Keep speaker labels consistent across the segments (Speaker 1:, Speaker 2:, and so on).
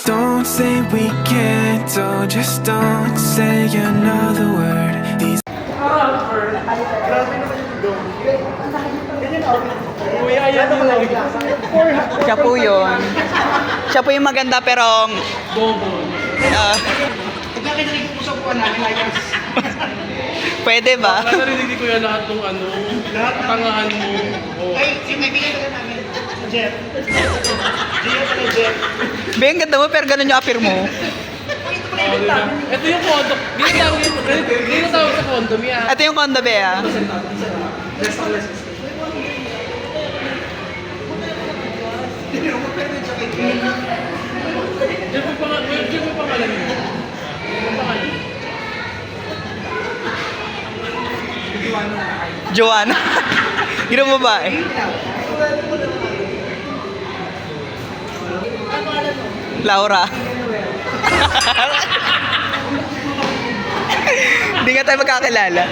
Speaker 1: Don't say we can't, oh, just don't say another word. These
Speaker 2: Siya po yun. Siya po yung maganda pero... pwede ba?
Speaker 3: Narinig ko yan lahat ng ano, lahat tangahan mo. Oh.
Speaker 4: Ay, kaibigan ka namin. Jeff. Jeff pala Jeff.
Speaker 2: Be, ang ganda mo pero ganun yung appear mo.
Speaker 3: Ito yung condo. Ginatawag sa condo niya.
Speaker 2: Ito yung condo, be, ah.
Speaker 3: Jeff yung pangalan niya. Ang pangalan.
Speaker 2: Joanna. Gino mo ba eh? Laura. Hindi nga tayo magkakilala.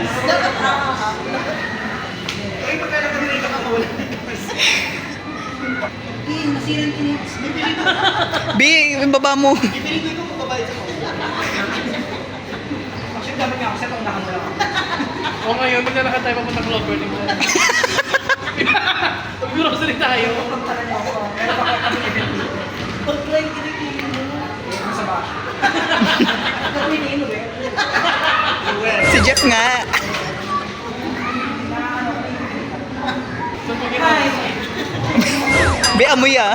Speaker 2: B, yung baba mo.
Speaker 3: O ngayon, maglalakad tayo papunta Clover. Mag-grocery tayo.
Speaker 2: Si Jeff nga. Be, amoy ah.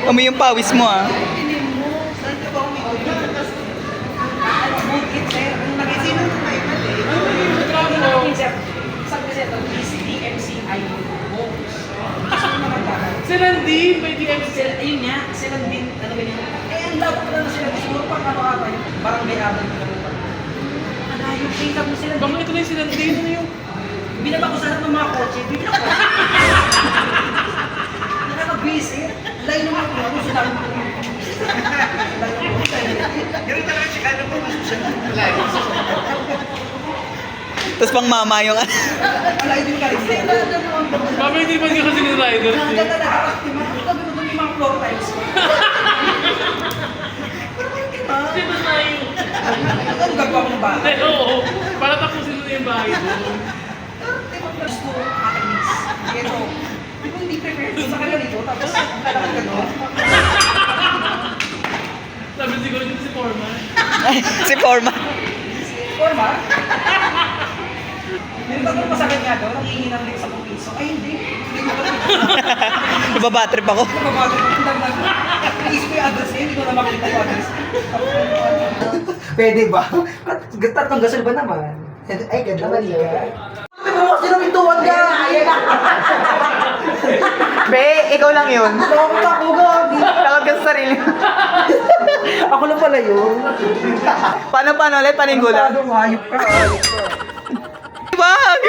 Speaker 2: Amoy yung pawis mo ah.
Speaker 3: Si Landin, may DMC.
Speaker 4: Ayun nga, sila din, ano ba yun? Eh, ang labo ko na sila, siguro pang ano-ano yun, parang may abang ko na. Ano, yung pick up mo sila.
Speaker 3: Baka ito na yung si Landin. Ano yung...
Speaker 4: Binaba ko sa lahat ng mga kotse, bibila ko. Nakaka-busy. Layo naman ako, gusto namin ko. Ganun talaga si Kano po, gusto siya.
Speaker 2: Tapos pang mama yung
Speaker 4: Layo din ka rin.
Speaker 3: Mami, hindi ba niya kasi ni Rider?
Speaker 4: Ganda na kapag ganun yung mga floor tiles ko.
Speaker 3: Sino tayo?
Speaker 4: Ano gagawa ko ng bahay?
Speaker 3: Eh, oo. Para tapusin mo na yung bahay doon.
Speaker 4: Gusto ko makinis. Ito. Di ko hindi prepared sa kanya dito, tapos kailangan gano'n.
Speaker 3: Sabi siguro dito si Foreman.
Speaker 2: si Forma.
Speaker 4: Forma? Yung tatlo masakit nga doon, nangihinang din sa piso. Ay, hindi. Hindi ko ba?
Speaker 2: Nababatrip ako.
Speaker 4: Nababago ko. Naisip ko yung address niya, hindi ko na makita yung address. Pwede ba? Tatlong gasol ba naman? Ay, ganda ba niya? Sino pintuan ka? Ayan na!
Speaker 2: Be, ikaw lang yun.
Speaker 4: Takot ako, gabi.
Speaker 2: Takot ka sa sarili.
Speaker 4: Ako lang pala yun.
Speaker 2: Paano ulit? Paninggulan?
Speaker 4: Hayop ka.
Speaker 2: Wag!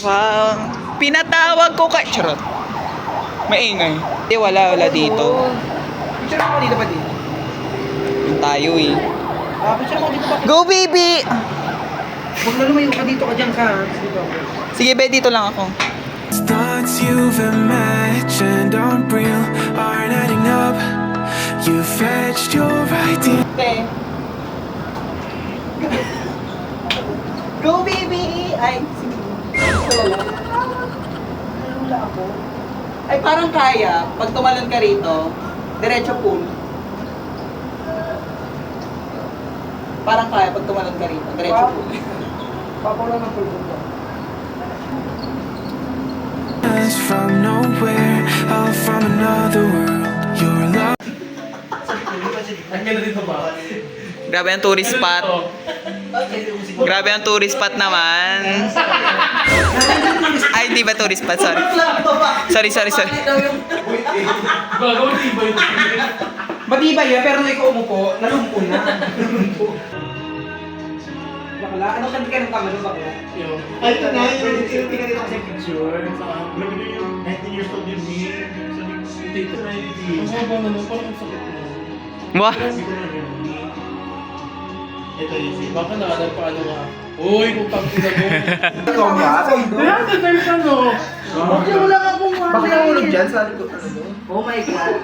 Speaker 2: Wow. Pinatawag ko kay... Charot. Maingay. Wala dito.
Speaker 4: Picture mo dito ba dito?
Speaker 2: Yung tayo eh.
Speaker 4: Picture mo dito ba?
Speaker 2: Go baby!
Speaker 4: Huwag na lumayo ka dito ka dyan ka. Dito.
Speaker 2: Sige be, dito lang ako.
Speaker 1: thoughts you've imagined aren't real, aren't adding up. You fetched your idea.
Speaker 2: Go baby! Ay,
Speaker 4: Wala ako.
Speaker 2: ay parang kaya. Pag tumalon ka rito, diretso pool. Parang kaya pag tumalon ka rito, diretso
Speaker 4: Wow.
Speaker 2: pool.
Speaker 4: Papaw lang ng pulbog ko.
Speaker 1: From nowhere, all from another world. Your love.
Speaker 3: Ang ganda dito ba?
Speaker 2: Grabe ang tourist spot. Grabe ang tourist spot naman. Ay, di ba tourist spot? Sorry. Sorry.
Speaker 3: Bago, di ba yun?
Speaker 4: Matibay yan, pero nung ikaw umupo, nalumpo na. Bakla? Ano kanti ka ng kamalo, bakla?
Speaker 3: Yung...
Speaker 5: Ay, ito na yung
Speaker 4: Tingnan dito kasi picture.
Speaker 5: Grabe na yung 19 years old yun ni
Speaker 3: Dito.
Speaker 5: sa
Speaker 3: Ang haba naman, parang ang sakit mo.
Speaker 2: Wah!
Speaker 5: Ito yung si
Speaker 3: Baka naalala pa ano nga. Uy, kung pang ina mo.
Speaker 4: Ikaw ba?
Speaker 3: Kaya sa times ano?
Speaker 4: Bakit wala ka kung ano? Bakit nahulog dyan sa likod? Oh my God.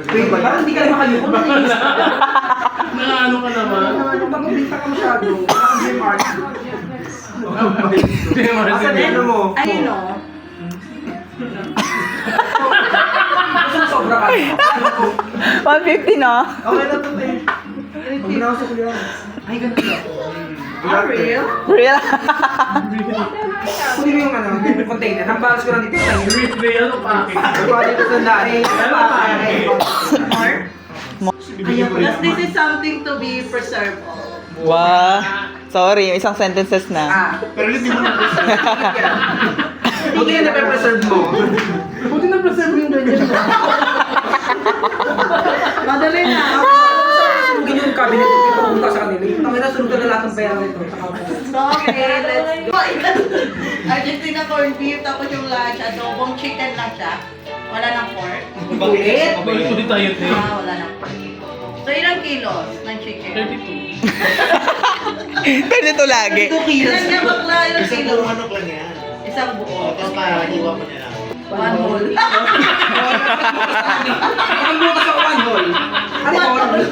Speaker 4: Wait, parang hindi ka na makayuko.
Speaker 3: Nakaano ka naman?
Speaker 4: Ano ba kuminta ka masyado? Parang Jim Martin. Asan ano mo?
Speaker 6: Ayun o.
Speaker 4: Gusto mo sobra ka?
Speaker 2: 150 na.
Speaker 4: Okay na to, eh. Pag binasok ko yan. Ay, ganun lang.
Speaker 6: Real?
Speaker 2: Real?
Speaker 4: Kunin mo yung ano, yung container. Hambalas ko lang dito.
Speaker 3: Real pa.
Speaker 4: Diba dito sa dati?
Speaker 6: Ayan, plus this is something to be preserved.
Speaker 2: Wow. Sorry, isang sentences na.
Speaker 4: Ah,
Speaker 5: Pero hindi mo na
Speaker 4: buti yan na-preserve mo.
Speaker 6: Buti na preserve yung ganyan. Madali na.
Speaker 4: Sunugin yung cabinet yung pupunta sa kanila. Yung tangina, sunugan na lahat ng pera nito.
Speaker 6: Okay, let's go. Argentina corned beef, tapos yung lunch, adobong chicken lang siya. Wala nang pork.
Speaker 4: Ulit?
Speaker 3: Ulit tayo, te.
Speaker 6: Wala nang pork. So, ilang kilos ng chicken?
Speaker 3: 32.
Speaker 2: Ganito lagi.
Speaker 6: 2 kilos. Ilan niya bakla? Ilang
Speaker 5: Isang
Speaker 6: kilo?
Speaker 5: buong manok lang yan.
Speaker 6: Isang buo.
Speaker 5: Tapos hiwa mo niya lang.
Speaker 6: 1 whole.
Speaker 4: Ang bukas ako one hole. Ano hole?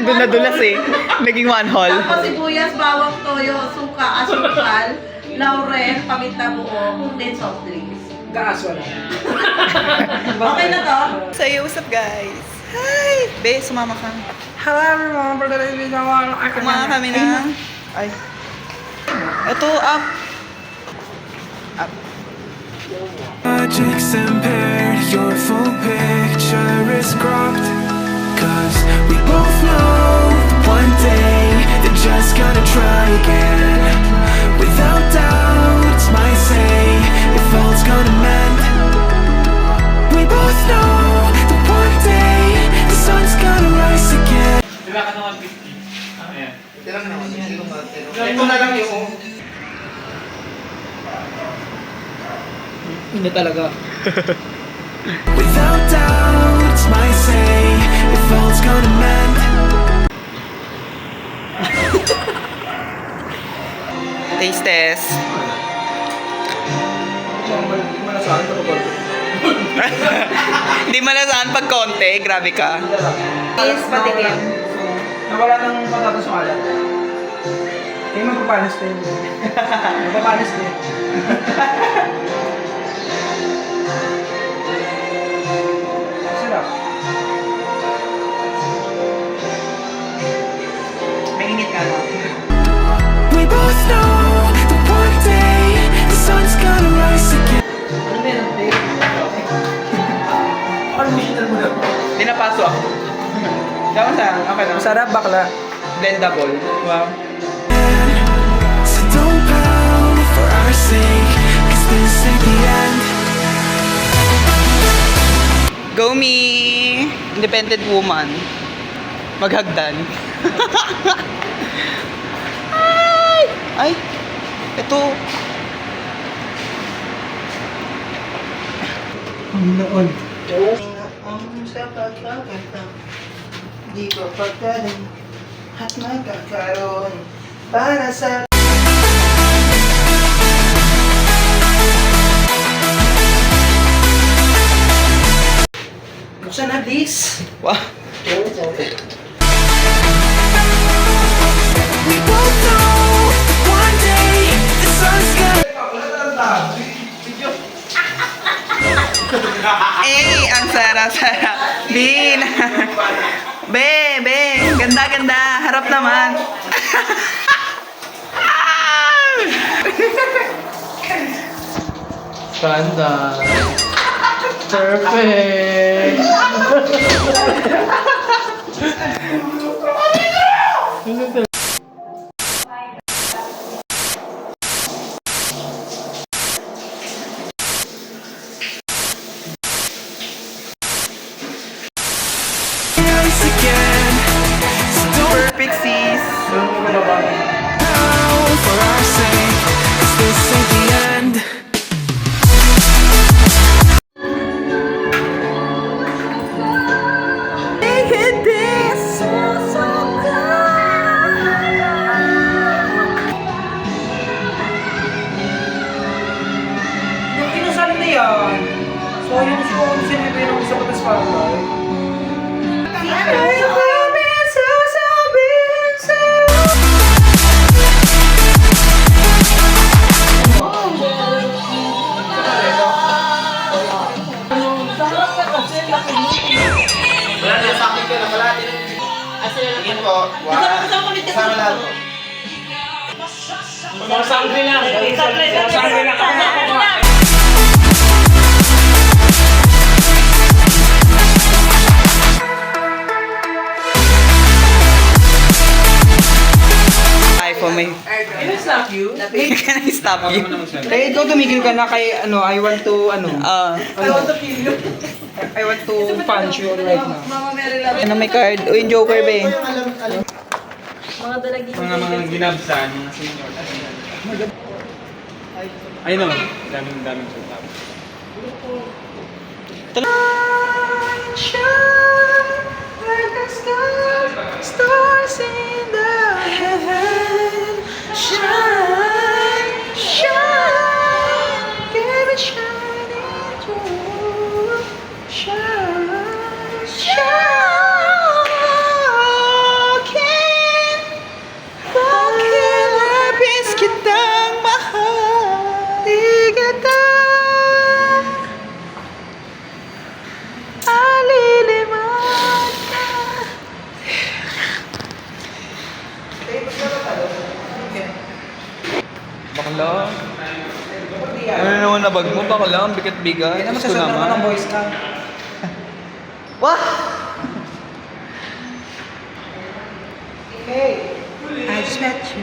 Speaker 2: Doon na dulas eh. Naging one hole.
Speaker 6: Tapos sibuyas, bawang, toyo, suka, asukal, laurel, paminta buo, then soft drinks.
Speaker 4: Gaas wala.
Speaker 6: Okay na to?
Speaker 2: So, what's up guys? Hi! Be, sumama ka.
Speaker 4: Hello everyone, for today's video,
Speaker 2: Kumaka kami ng... Ay. Ito, up. Up.
Speaker 1: Logic's impaired, your full picture is cropped. Cause we both know one day they're just gonna try again. Without doubt, it's my say if all's gonna mend. We both know that one day the sun's gonna rise again.
Speaker 3: Diba ka na 150? Ayan.
Speaker 4: Ito na lang yung... Hindi talaga.
Speaker 1: Without doubt, it's my say if all's gonna mend.
Speaker 2: Taste test. Hindi malasahan pag konti. Grabe ka.
Speaker 6: Is patikim.
Speaker 4: Nawala ng patatas ng alat. Eh, magpapanis din. Magpapanis din. Sarap.
Speaker 2: Mainit ka no?
Speaker 1: We both know that one day the sun's gonna rise again.
Speaker 4: Ano ba yan? Ano mo siya mo na?
Speaker 2: Hindi napaso ako. Dapat sa, okay na.
Speaker 4: Masarap bakla.
Speaker 2: Blendable. Wow.
Speaker 1: So don't pout for our sake, 'cause this ain't the end.
Speaker 2: Go me! Independent woman. Maghagdan. Ay! Ay! Ito.
Speaker 4: Noon.
Speaker 7: Sa pagkakata, di ko pagkaling at magkakaroon para sa buksan na please.
Speaker 2: Wow.
Speaker 1: We both know one day the sun's gonna.
Speaker 2: Eh, ang sarap-sarap. Bin. Be. Ganda. Harap naman.
Speaker 3: Standard. Perfect.
Speaker 1: Rise again. So don't
Speaker 2: Perfect sis.
Speaker 1: pout for our sake, 'cause this ain't the end.
Speaker 4: yan? So, yung sinibay ng isa patas para
Speaker 6: Si ano?
Speaker 7: Wala na sa akin ko, nakalati ng... Tingin po, kasama lahat po.
Speaker 3: Sangre lang. Sangre lang.
Speaker 2: iPhone may...
Speaker 4: Can I slap you?
Speaker 2: Can I stop you?
Speaker 4: Kaya ikaw tumigil ka na kay I want to
Speaker 6: I want to kill you.
Speaker 4: I want to punch you right now.
Speaker 6: Mama Mary love.
Speaker 2: Ano may card? O yung Joker ba eh?
Speaker 6: Mga dalagi.
Speaker 3: Mga ginabsan, mga senior. Ayun naman. Daming sultan.
Speaker 2: Stars in the heaven shine, shine, give it shining through, shine, shine. Bakit labis kitang mahal, di kita aliliman ka. Bakla. Ano naman na bag mo? Bakla, ang bigat-bigat.
Speaker 4: Kaya naman
Speaker 2: Gusto
Speaker 4: sasabi naman ng voice ka.
Speaker 2: Wah!
Speaker 4: Hey, I just met you,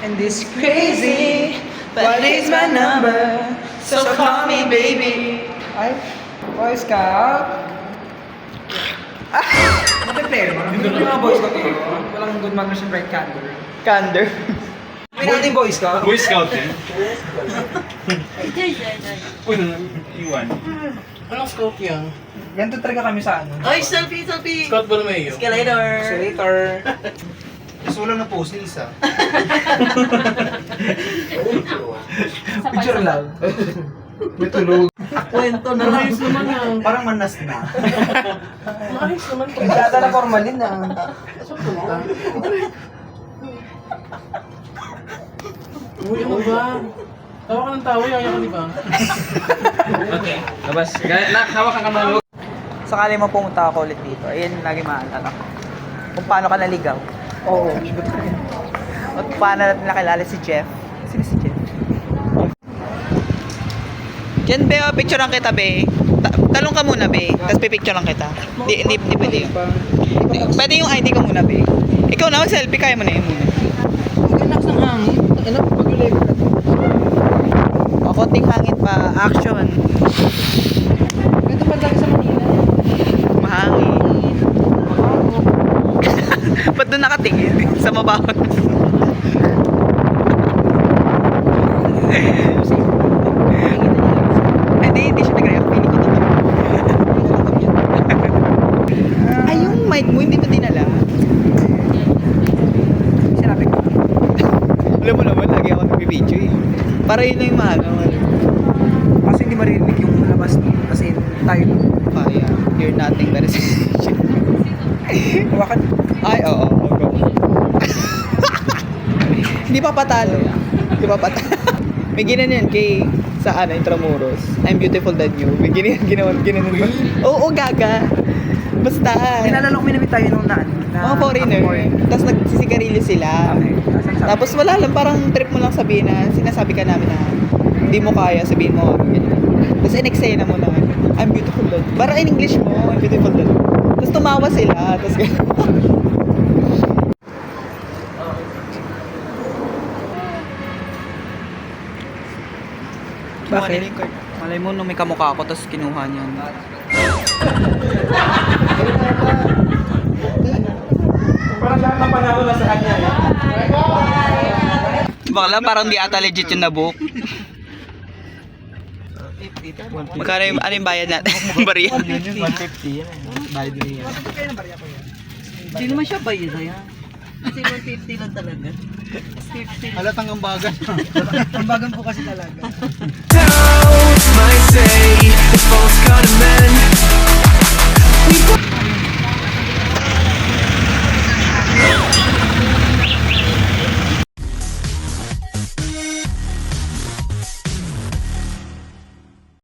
Speaker 4: and this is crazy. What is my number? So call me baby. Ay, Boy Scout. Mati-player mo. Hindi mga Boy Scout eh. Walang good manners and bright candor.
Speaker 2: Candor.
Speaker 4: May natin Boy Scout.
Speaker 3: Boy Scout eh. Uy, iwan.
Speaker 5: Anong scope yan?
Speaker 4: Ganito talaga kami sa ano.
Speaker 6: Oy, selfie, selfie.
Speaker 3: Scout Borromeo.
Speaker 6: Escalator.
Speaker 4: So later.
Speaker 5: Mas wala na post ni Lisa.
Speaker 4: Picture lang.
Speaker 5: May tulog.
Speaker 6: Kwento na lang.
Speaker 3: Ayos naman ah.
Speaker 5: Parang manas na.
Speaker 3: Ayos naman to.
Speaker 4: Nagdata na formalin na.
Speaker 3: Uy, ano ba? Tawa ka ng tawa, yaya ka di ba? Okay. Labas. Hawak ang kamalo.
Speaker 2: Sakali mo pumunta ako ulit dito, ayun lagi maalala ko. Kung paano ka naligaw.
Speaker 4: Oo.
Speaker 2: At paano natin nakilala si Jeff. Sino si Jeff? Diyan, be, picturean kita, be. Talong ka muna, be. Tapos pipicturean kita. Hindi pwede yun. Pwede yung ID ko muna, be. Ikaw na, selfie, kaya mo na yun muna.
Speaker 4: Anak ng hangin. Ano? Pag-level na to.
Speaker 2: O, konting hangin pa. Action.
Speaker 4: Ganito pa lagi sa Manila.
Speaker 2: Mahangin. Ba't doon nakatingin? Sa mabaho. Hindi siya nag-react. Feeling ko dito. Ay, yung mic mo, hindi mo dinala.
Speaker 4: Sinabi ko.
Speaker 2: Alam mo naman, lagi ako nag-video eh. Para yun na yung mahal.
Speaker 4: Kasi hindi marinig yung labas kasi tayo.
Speaker 2: Kaya, you're nothing but a sensation.
Speaker 4: Hawakan.
Speaker 2: Ay, oo. Hindi pa patalo. Hindi pa patalo. May ginanon kay sa Intramuros. I'm beautiful than you. May ginanon ba? Oo, gaga. Basta.
Speaker 4: Nilalala ko minamit tayo nung na
Speaker 2: Mga foreigner. Tapos nagsisigarilyo sila. Tapos wala lang, parang trip mo lang sabihin na sinasabi ka namin na hindi mo kaya, sabihin mo. Ganyan. Tapos in-exena mo na, I'm beautiful than you. Parang in English mo, I'm beautiful than you. Tapos tumawa sila. Tapos
Speaker 4: Bakit?
Speaker 2: Malay mo nung may kamukha ako, tapos kinuha niya.
Speaker 3: Parang lahat ng panalo na sa kanya eh.
Speaker 2: Bakla, parang di ata legit yung nabook. Magkano yung, ano yung bayad natin? Bariya?
Speaker 7: 150 yan. Bayad na yan.
Speaker 6: Hindi naman siya bayad na yan. Kasi 150 lang talaga. 50.
Speaker 5: Halatang ambagan.
Speaker 4: Ambagan po kasi talaga.
Speaker 1: Doubts might say